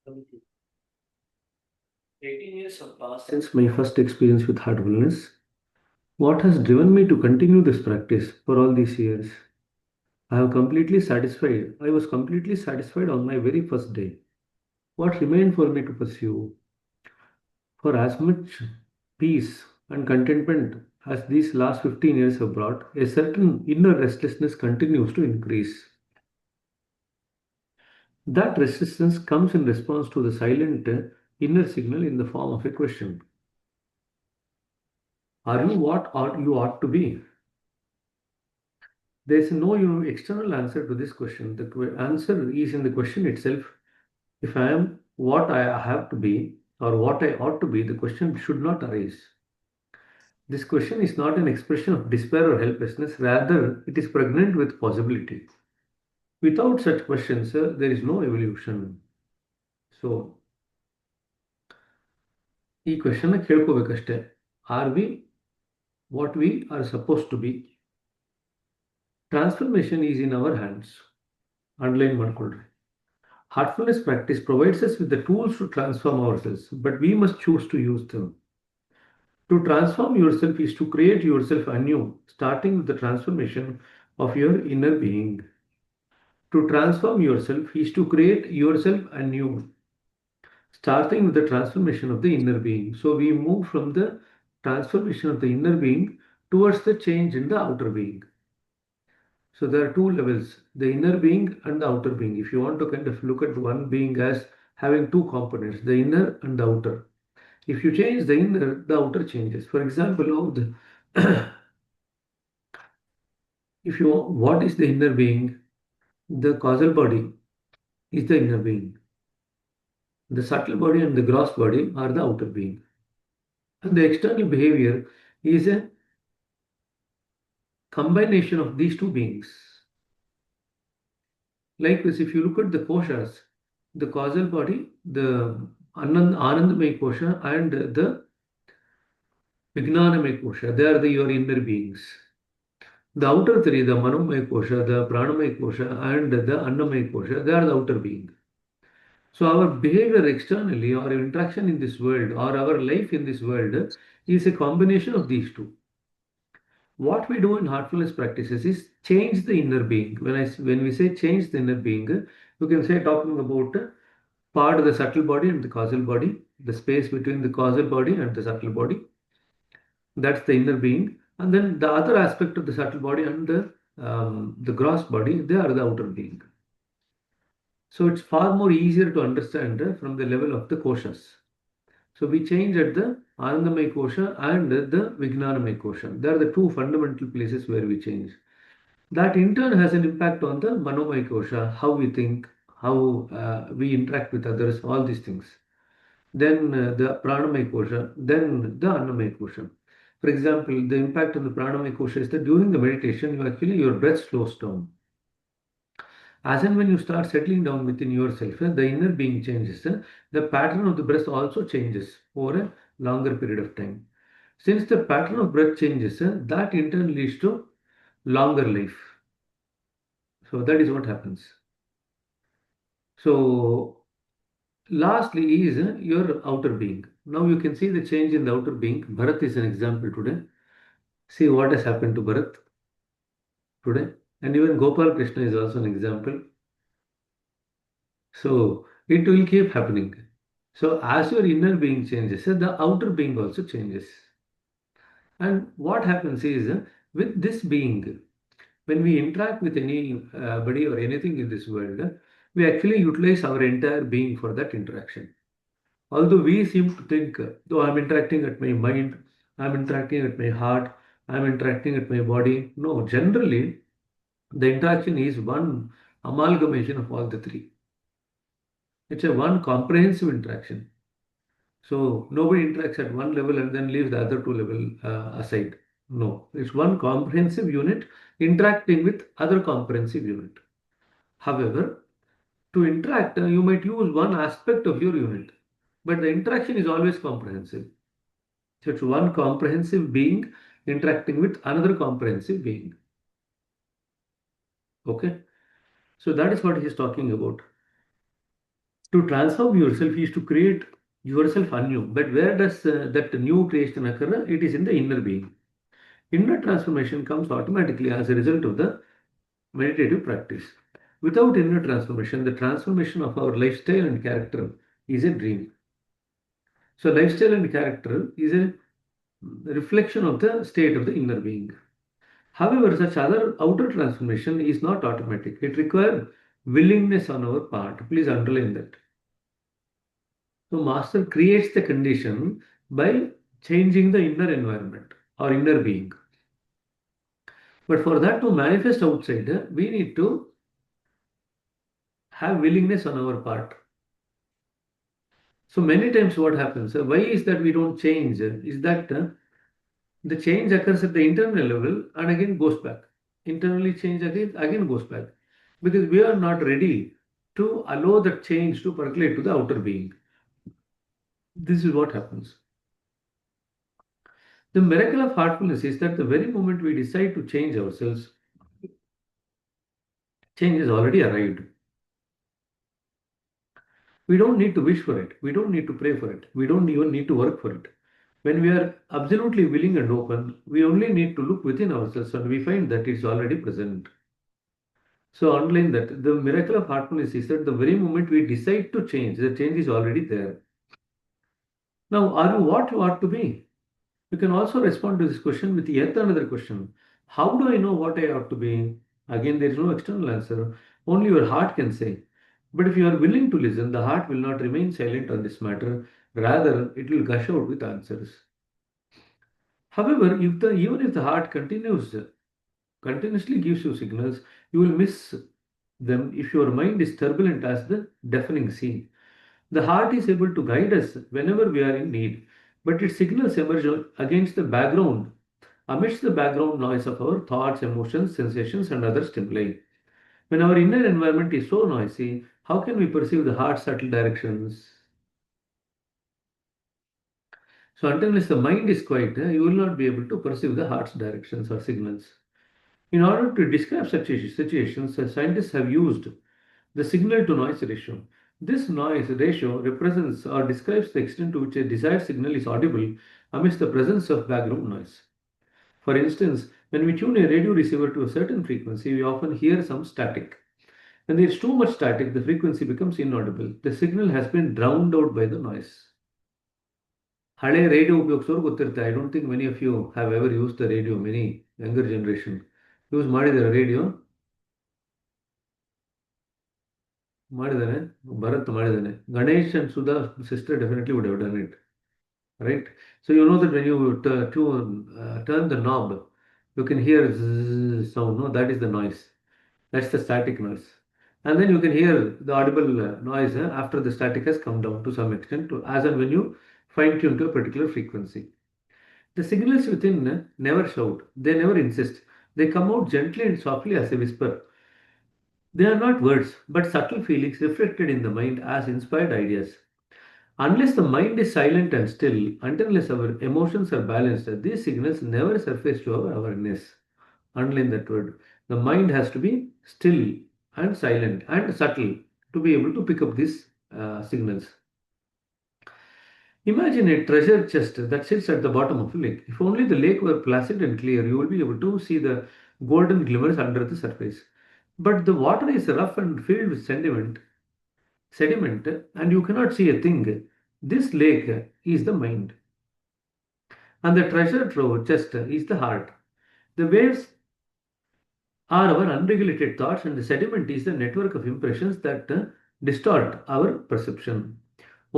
18 years have passed since my first experience with heartfulness. What has driven me to continue this practice for all these years? I was completely satisfied on my very first day. What remained for me to pursue? For as much peace and contentment as these last 15 years have brought, a certain inner restlessness continues to increase. That resistance comes in response to the silent inner signal in the form of a question. Are you what you ought to be? There is no external answer to this question. The answer is in the question itself. If I am what I have to be or what I ought to be, the question should not arise. This question is not an expression of despair or helplessness, rather, it is pregnant with possibility. Without such questions, there is no evolution. So, ಈ question ಕೇಳ್ಕೋಬೇಕಷ್ಟೇ. Are we what we are supposed to be? Transformation is in our hands. Underline ಮಾಡ್ಕೊಳ್ರಿ. Heartfulness practice provides us with the tools to transform ourselves, but we must choose to use them. To transform yourself is to create yourself anew, starting with the transformation of your inner being. To transform yourself is to create yourself anew, starting with the transformation of the inner being. So we move from the transformation of the inner being towards the change in the outer being. So there are two levels, the inner being and the outer being. If you want to kind of look at one being as having two components, the inner and the outer. If you change the inner, the outer changes. For example, if you what is the inner being? The causal body is the inner being. The subtle body and the gross body are the outer being. And the external behavior is a combination of these two beings. Likewise, if you look at the koshas, the causal body, the Anandamay kosha and the Vijnanamay kosha, they are your inner beings. The outer three, the Manomay kosha, the Pranamay kosha and the Annamay kosha, they are the outer being. So our behavior externally or interaction in this world or our life in this world is a combination of these two. What we do in heartfulness practices is change the inner being. When we say change the inner being, you can say talking about part of the subtle body and the causal body, the space between the causal body and the subtle body. That's the inner being. And then the other aspect of the subtle body and the gross body, they are the outer being. So it's far more easier to understand from the level of the koshas. So we change at the Anandamay kosha and the Vijnanamay kosha. They are the two fundamental places where we change. That in turn has an impact on the Manomay kosha, how we think, how we interact with others, all these things. Then the Pranamay kosha, then the Annamay kosha. For example, the impact on the Pranamay kosha is that during the meditation, your breath slows down. As and when you start settling down within yourself, the inner being changes. The pattern of the breath also changes over a longer period of time. Since the pattern of breath changes, that in turn leads to longer life. So that is what happens. So lastly is your outer being. Now you can see the change in the outer being. Bharat is an example today. See what has happened to Bharat today. And even Gopal Krishna is also an example. So it will keep happening. So as your inner being changes, the outer being also changes. And what happens is with this being, when we interact with anybody or anything in this world, we actually utilize our entire being for that interaction. Although we seem to think, though I'm interacting at my mind, I'm interacting at my heart, I'm interacting at my body. No, generally, the interaction is one amalgamation of all the three. It's a one comprehensive interaction. So nobody interacts at one level and then leaves the other two level aside. No, it's one comprehensive unit interacting with other comprehensive unit. However, to interact, you might use one aspect of your unit, but the interaction is always comprehensive. So it's one comprehensive being interacting with another comprehensive being. Okay, so that is what he is talking about. To transform yourself is to create yourself anew. But where does that new creation occur? It is in the inner being. Inner transformation comes automatically as a result of the meditative practice. Without inner transformation, the transformation of our lifestyle and character is a dream. So, lifestyle and character is a reflection of the state of the inner being. However, such other outer transformation is not automatic. It requires willingness on our part. Please underline that. So, master creates the condition by changing the inner environment or inner being. But for that to manifest outside, we need to have willingness on our part. So many times what happens, why is that we don't change? Is that the change occurs at the internal level and again goes back. Internally change again goes back. Because we are not ready to allow that change to percolate to the outer being. This is what happens. The miracle of heartfulness is that the very moment we decide to change ourselves, change has already arrived. We don't need to wish for it. We don't need to pray for it. We don't even need to work for it. When we are absolutely willing and open, we only need to look within ourselves and we find that it's already present. So, underline that the miracle of heartfulness is that the very moment we decide to change, the change is already there. Now, are you what you ought to be? You can also respond to this question with yet another question. How do I know what I ought to be? Again, there is no external answer. Only your heart can say. But if you are willing to listen, the heart will not remain silent on this matter. Rather, it will gush out with answers. However, even if the heart continuously gives you signals, you will miss them if your mind is turbulent as the deafening sea. The heart is able to guide us whenever we are in need, but its signals emerge against the background, amidst the background noise of our thoughts, emotions, sensations, and other stimuli. When our inner environment is so noisy, how can we perceive the heart's subtle directions? So, until the mind is quiet, you will not be able to perceive the heart's directions or signals. In order to describe such situations, scientists have used the signal to noise ratio. This noise ratio represents or describes the extent to which a desired signal is audible amidst the presence of background noise. For instance, when we tune a radio receiver to a certain frequency, we often hear some static. When there is too much static, the frequency becomes inaudible. The signal has been drowned out by the noise. ಹಳೆ radio ಉಪಯೋಗಿಸೋರು ಗೊತ್ತಿರುತ್ತೆ. I don't think many of you have ever use the radio. Many younger generation use ಮಾಡಿದ್ದಾರೆ radio. ಮಾಡಿದ್ದಾನೆ, ಭರತ್ ಮಾಡಿದ್ದಾನೆ. Ganesh and Sudha sister definitely would have done it, right? So you know that when you turn the knob, you can hear zzz sound. No, that is the noise. That's the static noise. And then you can hear the audible noise after the static has come down to some extent, as and when you fine tune to a particular frequency. The signals within never shout, they never insist. They come out gently and softly as a whisper. They are not words, but subtle feelings reflected in the mind as inspired ideas. Unless the mind is silent and still, unless our emotions are balanced, these signals never surface to our awareness. Underline that word. The mind has to be still and silent and subtle to be able to pick up these signals. Imagine a treasure chest that sits at the bottom of a lake. If only the lake were placid and clear, you will be able to see the golden glimmers under the surface. But the water is rough and filled with sediment, and you cannot see a thing. This lake is the mind, and the treasure trove chest is the heart. The waves are our unregulated thoughts, and the sediment is the network of impressions that distort our perception.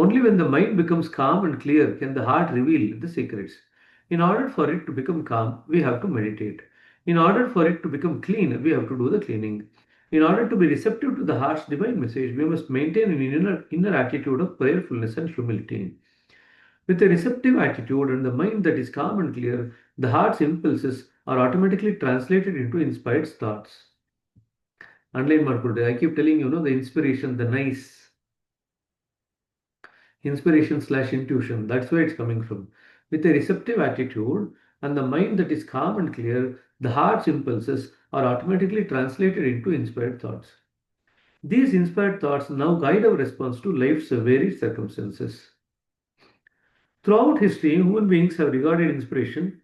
Only when the mind becomes calm and clear can the heart reveal the secrets. In order for it to become calm, we have to meditate. In order for it to become clean, we have to do the cleaning. In order to be receptive to the heart's divine message, we must maintain an inner attitude of prayerfulness and humility. With a receptive attitude and the mind that is calm and clear, the heart's impulses are automatically translated into inspired thoughts. Underline ಮಾಡ್ಕೊಳ್ರಿ. I keep telling you, the inspiration, the nice inspiration/intuition. That's where it's coming from. With a receptive attitude and the mind that is calm and clear, the heart's impulses are automatically translated into inspired thoughts. These inspired thoughts now guide our response to life's varied circumstances. Throughout history, human beings have regarded inspiration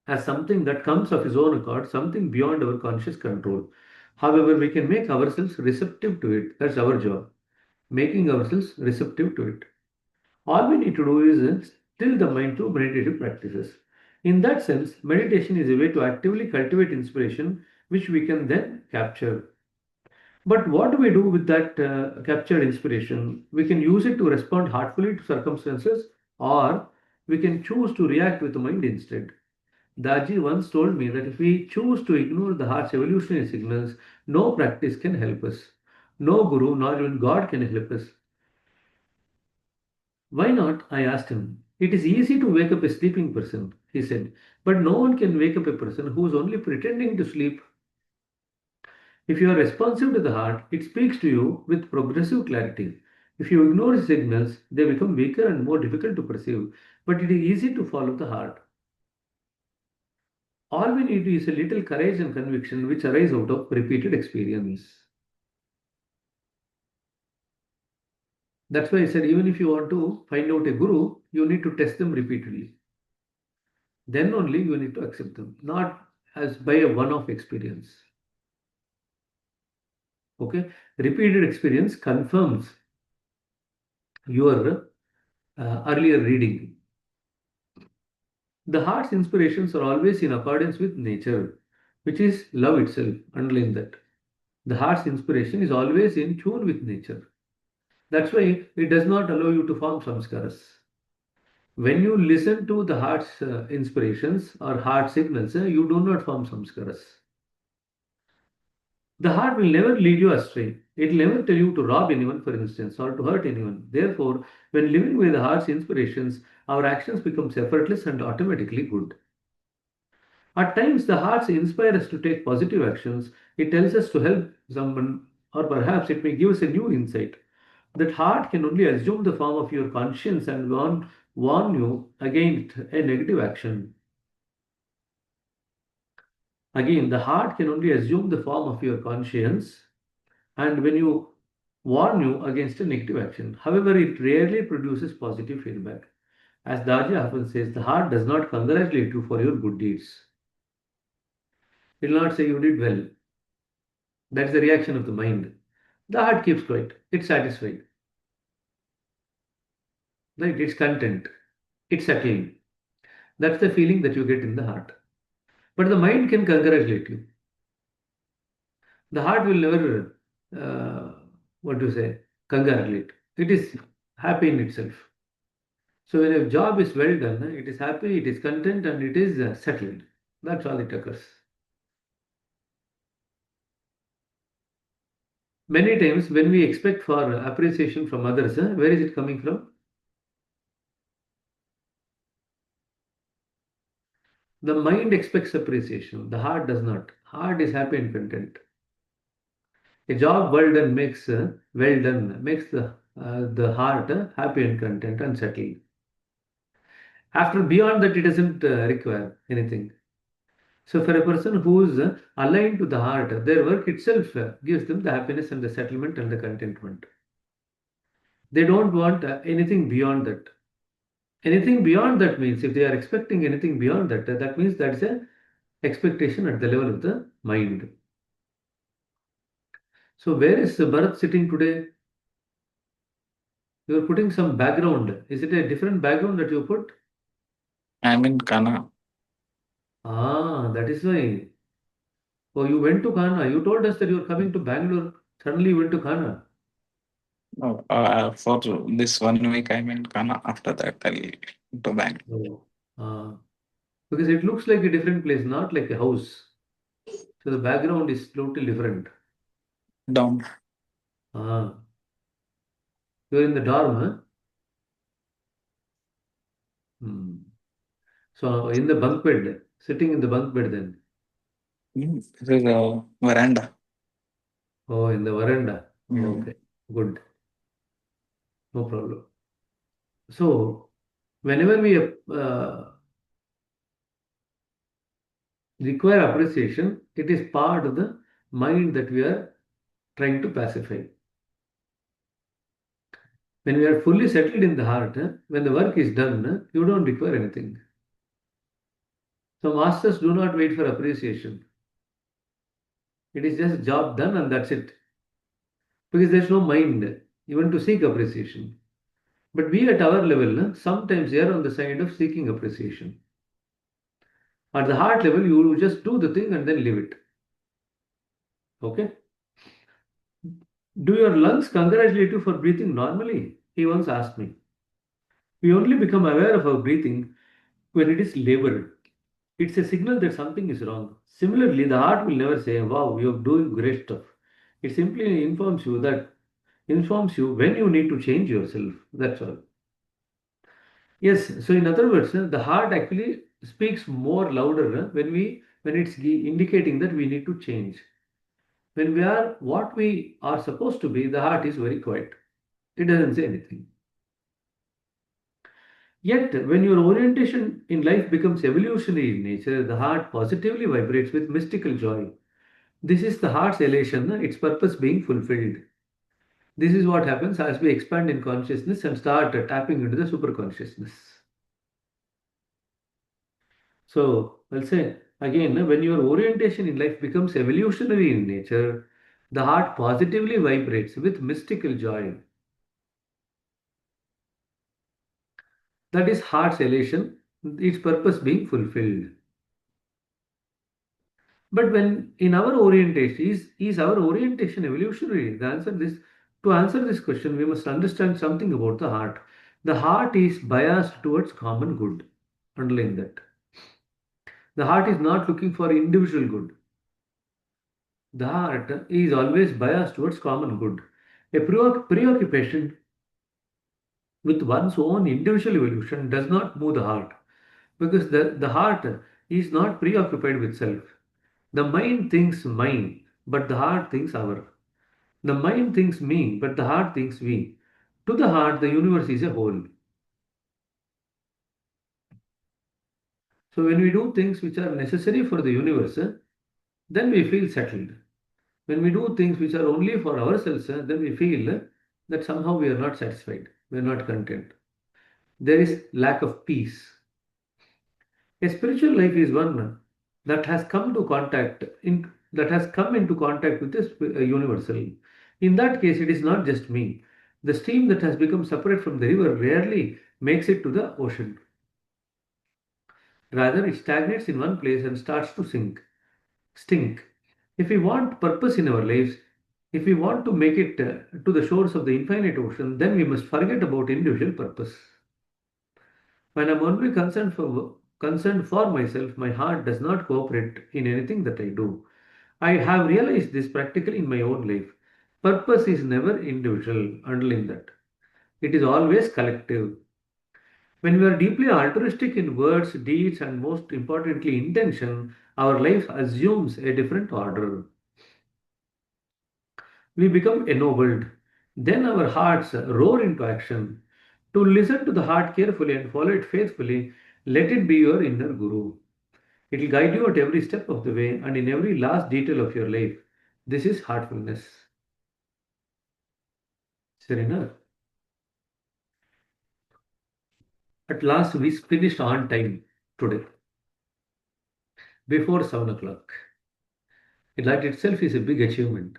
as something that comes of its own accord, something beyond our conscious control. However, we can make ourselves receptive to it. That's our job, making ourselves receptive to it. All we need to do is still the mind through meditative practices. In that sense, meditation is a way to actively cultivate inspiration, which we can then capture. But what do we do with that captured inspiration? We can use it to respond heartfully to circumstances, or we can choose to react with the mind instead. Daji once told me that if we choose to ignore the heart's evolutionary signals, no practice can help us. No guru, nor even God can help us. Why not? I asked him. It is easy to wake up a sleeping person, he said, but no one can wake up a person who is only pretending to sleep. If you are responsive to the heart, it speaks to you with progressive clarity. If you ignore signals, they become weaker and more difficult to perceive, but it is easy to follow the heart. All we need is a little courage and conviction which arise out of repeated experience. That's why I said, even if you want to find out a guru, you need to test them repeatedly. Then only you need to accept them, not as by a one-off experience. Okay, repeated experience confirms your earlier reading. The heart's inspirations are always in accordance with nature, which is love itself. Underline that. The heart's inspiration is always in tune with nature. That's why it does not allow you to form samskaras. When you listen to the heart's inspirations or heart signals, you do not form samskaras. The heart will never lead you astray. It will never tell you to rob anyone, for instance, or to hurt anyone. Therefore, when living with the heart's inspirations, our actions become effortless and automatically good. At times, the heart inspires us to take positive actions. It tells us to help someone, or perhaps it may give us a new insight. That heart can only assume the form of your conscience and warn you against a negative action. Again, the heart can only assume the form of your conscience and when you warn you against a negative action. However, it rarely produces positive feedback. As Daja often says, the heart does not congratulate you for your good deeds. It will not say you did well. That's the reaction of the mind. The heart keeps quiet. It's satisfied. Right? It's content. It's settling. That's the feeling that you get in the heart. But the mind can congratulate you. The heart will never, what to say, congratulate. It is happy in itself. So when a job is well done, it is happy, it is content, and it is settled. That's all it occurs. Many times when we expect for appreciation from others, where is it coming from? The mind expects appreciation. The heart does not. Heart is happy and content. A job well done makes the heart happy and content and settled. After beyond that, it doesn't require anything. So for a person who is aligned to the heart, their work itself gives them the happiness and the settlement and the contentment. They don't want anything beyond that. Anything beyond that means if they are expecting anything beyond that, that means that's a expectation at the level of the mind. So where is Bharat sitting today? You are putting some background. Is it a different background that you put? I'm in Kana. Ah, that is why. Oh, you went to Ghana. You told us that you were coming to Bangalore. Suddenly you went to Ghana. No, for this 1 week, I'm in Kana. After that, I'll to Bangalore. Oh. Because it looks like a different place, not like a house. So the background is totally different. Down. Ah, you're in the dorm, huh? Hmm. So in the bunk bed, sitting in the bunk bed then. This is a veranda. Oh, in the veranda. Mm. Okay, good. No problem. So whenever we require appreciation, it is part of the mind that we are trying to pacify. When we are fully settled in the heart, when the work is done, you don't require anything. So masters do not wait for appreciation. It is just job done and that's it. Because there's no mind even to seek appreciation. But we at our level sometimes err on the side of seeking appreciation. At the heart level, you just do the thing and then leave it. Okay? Do your lungs congratulate you for breathing normally? He once asked me. We only become aware of our breathing when it is labored. It's a signal that something is wrong. Similarly, the heart will never say, "Wow, you're doing great stuff." It simply informs you when you need to change yourself. That's all. Yes, so in other words, the heart actually speaks more louder when it's indicating that we need to change. When we are what we are supposed to be, the heart is very quiet. It doesn't say anything. Yet, when your orientation in life becomes evolutionary in nature, the heart positively vibrates with mystical joy. This is the heart's elation, its purpose being fulfilled. This is what happens as we expand in consciousness and start tapping into the superconsciousness. So, I'll say again, when your orientation in life becomes evolutionary in nature, the heart positively vibrates with mystical joy. That is heart's elation, its purpose being fulfilled. But when in our orientation, is our orientation evolutionary? To answer this question, we must understand something about the heart. The heart is biased towards common good. Underline that. The heart is not looking for individual good. The heart is always biased towards common good. A preoccupation with one's own individual evolution does not move the heart because the heart is not preoccupied with self. The mind thinks mine, but the heart thinks our. The mind thinks me, but the heart thinks we. To the heart, the universe is a whole. So when we do things which are necessary for the universe, then we feel settled. When we do things which are only for ourselves, then we feel that somehow we are not satisfied. We are not content. There is lack of peace. A spiritual life is one that has come to contact in that has come into contact with this universal. In that case, it is not just me. The stream that has become separate from the river rarely makes it to the ocean. Rather, it stagnates in one place and starts to stink. If we want purpose in our lives, if we want to make it to the shores of the infinite ocean, then we must forget about individual purpose. When I'm only concerned for myself, my heart does not cooperate in anything that I do. I have realized this practically in my own life. Purpose is never individual, underline that. It is always collective. When we are deeply altruistic in words, deeds, and most importantly, intention, our life assumes a different order. We become ennobled. Then our hearts roar into action. To listen to the heart carefully and follow it faithfully, let it be your inner guru. It will guide you at every step of the way and in every last detail of your life. This is heartfulness. Serena, at last we finished on time today, before 7 o'clock. That itself is a big achievement.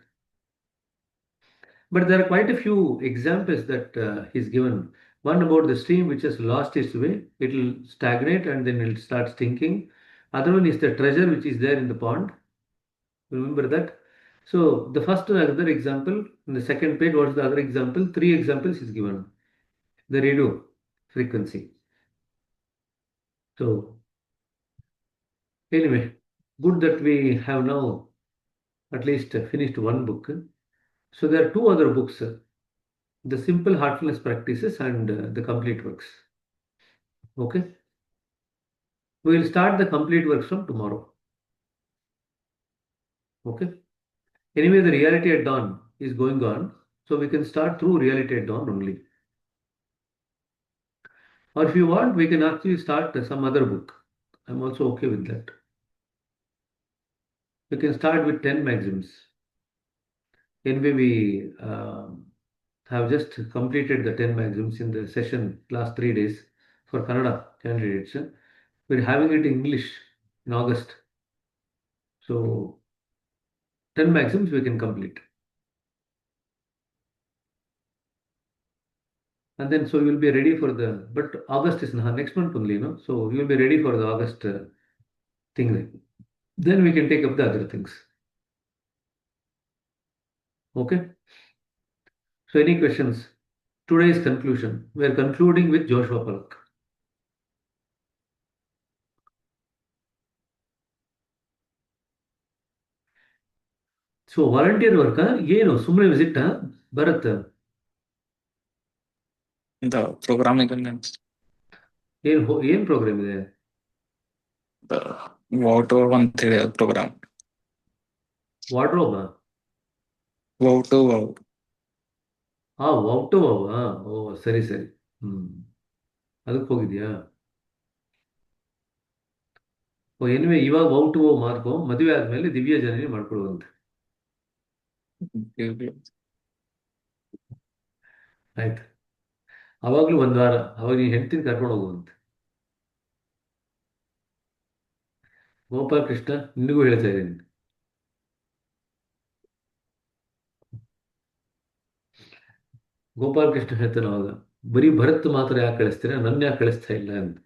But there are quite a few examples that he's given. One about the stream which has lost its way, it will stagnate and then it will start stinking. Other one is the treasure which is there in the pond. Remember that? So the first other example, in the second page, what is the other example? Three examples is given. The radio frequency. So anyway, good that we have now at least finished one book. So there are two other books, the simple heartfulness practices and the complete works. Okay. We will start the complete works from tomorrow. Okay. Anyway, the reality at dawn is going on. So we can start through reality at dawn only. Or if you want, we can actually start some other book. I'm also okay with that. We can start with 10 maxims. Anyway, we have just completed the 10 maxims in the session last 3 days for Kannada candidates. We're having it in English in August. So 10 maxims we can complete. And then so you'll be ready for the, but August is next month only, no? So you'll be ready for the August thing. Then we can take up the other things. Okay. So any questions? Today's conclusion. We're concluding with Joshua Palak. So volunteer work ಏನು ಸುಮ್ಮನೆ visit Bharat The programming language, ಏನ್ program ಇದೆ the Voto one theory program. Wardrobe Voto wow. Wow to wow ಓ ಸರಿ ಸರಿ ಹ್ಮ್ ಅದಕ್ಕೆ ಹೋಗಿದ್ಯಾ ಓ ಎನಿವೆ ಇವಾಗ ವಾವ್ ಟು ವಾವ್ ಮಾರ್ಕೋ ಮದುವೆ ಆದ್ಮೇಲೆ ದಿವ್ಯ ಜನನಿ ಮಾಡ್ಕೊಡುವಂತೆ ಆಯ್ತು ಅವಾಗ್ಲೂ ಒಂದ್ ವಾರ ಅವಾಗ ನೀನ್ ಹೆಂಡ್ತಿನ ಕರ್ಕೊಂಡು ಹೋಗುವಂತೆ ಗೋಪಾಲ್ ಕೃಷ್ಣ ನಿನಗೂ ಹೇಳ್ತಾ ಇದ್ದೀನಿ ಗೋಪಾಲ್ ಕೃಷ್ಣ ಹೇಳ್ತಾನೆ ಅವಾಗ ಬರೀ ಭರತ್ ಮಾತ್ರ ಯಾಕೆ ಕಳಿಸ್ತೀರಾ ನನ್ನ ಯಾಕೆ ಕಳಿಸ್ತಾ ಇಲ್ಲ ಅಂತ